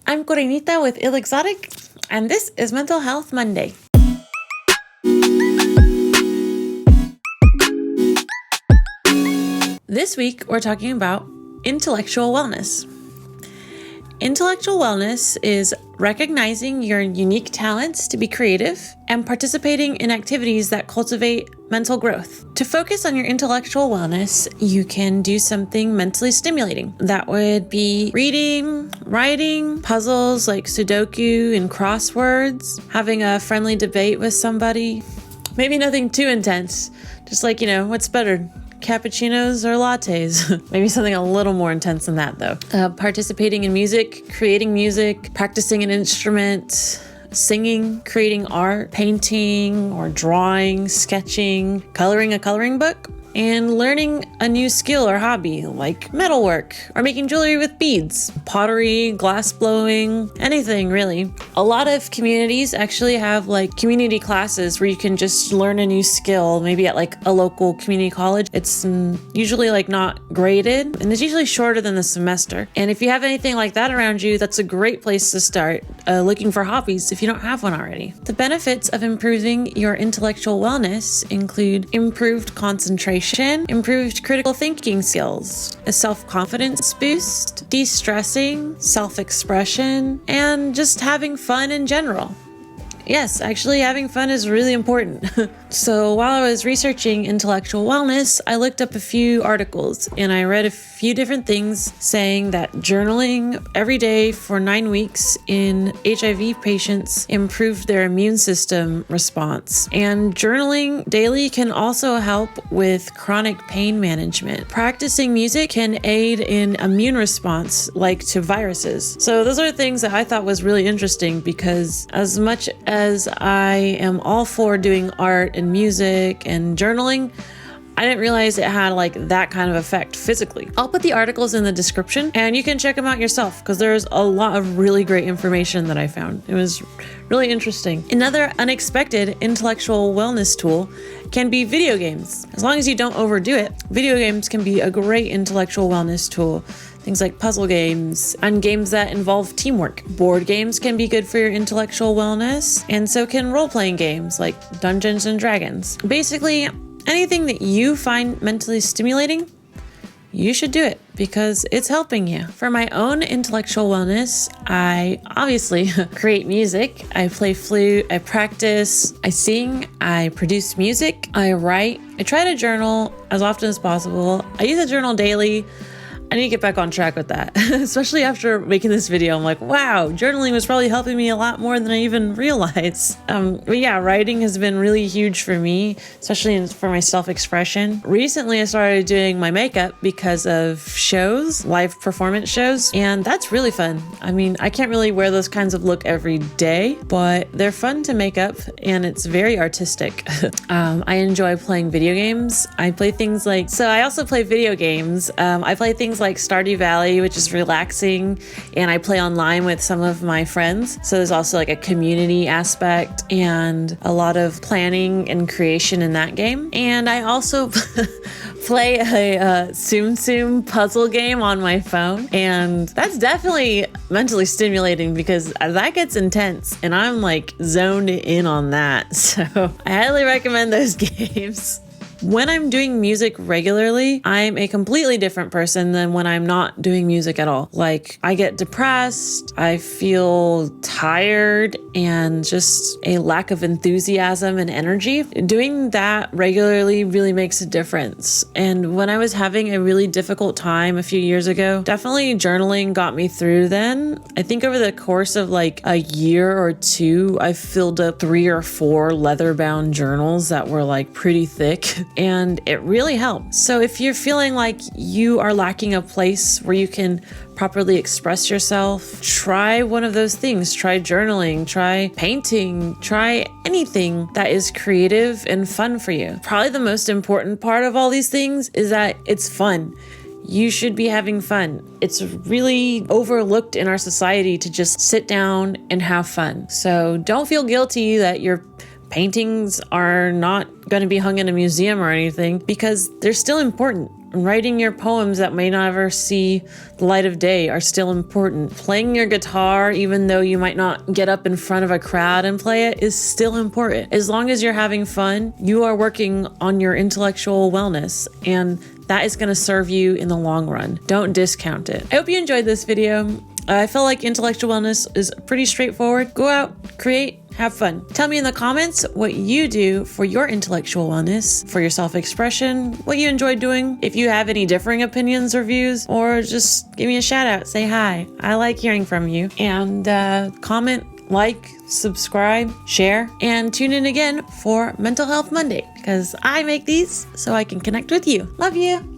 I'm Corinita with Ill Exotic, and this is Mental Health Monday. This week, we're talking about intellectual wellness. Intellectual wellness is recognizing your unique talents to be creative and participating in activities that cultivate mental growth. To focus on your intellectual wellness, you can do something mentally stimulating. That would be reading, writing, puzzles like Sudoku and crosswords, having a friendly debate with somebody. Maybe nothing too intense, just like, what's better? Cappuccinos or lattes? Maybe something a little more intense than that, though. Participating in music, creating music, practicing an instrument, singing, creating art, painting or drawing, sketching, coloring a coloring book, and learning a new skill or hobby like metalwork or making jewelry with beads, pottery, glass blowing, anything really. A lot of communities actually have community classes where you can just learn a new skill, maybe at a local community college. It's usually not graded, and it's usually shorter than the semester. And if you have anything like that around you, that's a great place to start looking for hobbies if you don't have one already. The benefits of improving your intellectual wellness include improved concentration, improved critical thinking skills, a self-confidence boost, de-stressing, self-expression, and just having fun in general. Yes, actually having fun is really important. So while I was researching intellectual wellness, I looked up a few articles and I read a few different things saying that journaling every day for 9 weeks in HIV patients improved their immune system response. And journaling daily can also help with chronic pain management. Practicing music can aid in immune response, like to viruses. So those are things that I thought was really interesting because as much as I am all for doing art and music and journaling, I didn't realize it had that kind of effect physically. I'll put the articles in the description and you can check them out yourself because there's a lot of really great information that I found. It was really interesting. Another unexpected intellectual wellness tool can be video games. As long as you don't overdo it, video games can be a great intellectual wellness tool. Things like puzzle games and games that involve teamwork. Board games can be good for your intellectual wellness, and so can role-playing games like Dungeons and Dragons. Basically, anything that you find mentally stimulating, you should do it because it's helping you. For my own intellectual wellness, I obviously create music. I play flute, I practice, I sing, I produce music, I write. I try to journal as often as possible. I use a journal daily. I need to get back on track with that, especially after making this video. I'm like, wow, journaling was probably helping me a lot more than I even realized. But yeah, writing has been really huge for me, especially for my self-expression. Recently, I started doing my makeup because of shows, live performance shows, and that's really fun. I mean, I can't really wear those kinds of look every day, but they're fun to make up and it's very artistic. I enjoy playing video games. I play things I also play video games. I play things like Stardew Valley, which is relaxing, and I play online with some of my friends. So there's also a community aspect and a lot of planning and creation in that game. And I also play a Tsum Tsum puzzle game on my phone, and that's definitely mentally stimulating because that gets intense and I'm zoned in on that. So I highly recommend those games. When I'm doing music regularly, I'm a completely different person than when I'm not doing music at all. I get depressed, I feel tired, and just a lack of enthusiasm and energy. Doing that regularly really makes a difference. And when I was having a really difficult time a few years ago, definitely journaling got me through then. I think over the course of a year or two, I filled up 3 or 4 leather-bound journals that were pretty thick. And it really helps. So if you're feeling like you are lacking a place where you can properly express yourself, try one of those things. Try journaling, try painting, try anything that is creative and fun for you. Probably the most important part of all these things is that it's fun. You should be having fun. It's really overlooked in our society to just sit down and have fun. So don't feel guilty that your paintings are not going to be hung in a museum or anything because they're still important. Writing your poems that may not ever see the light of day are still important. Playing your guitar, even though you might not get up in front of a crowd and play it, is still important. As long as you're having fun, you are working on your intellectual wellness, and that is going to serve you in the long run. Don't discount it. I hope you enjoyed this video. I feel like intellectual wellness is pretty straightforward. Go out, create, have fun. Tell me in the comments what you do for your intellectual wellness, for your self-expression, what you enjoy doing. If you have any differing opinions or views, or just give me a shout out, say hi. I like hearing from you. And comment, like, subscribe, share, and tune in again for Mental Health Monday, because I make these so I can connect with you. Love you.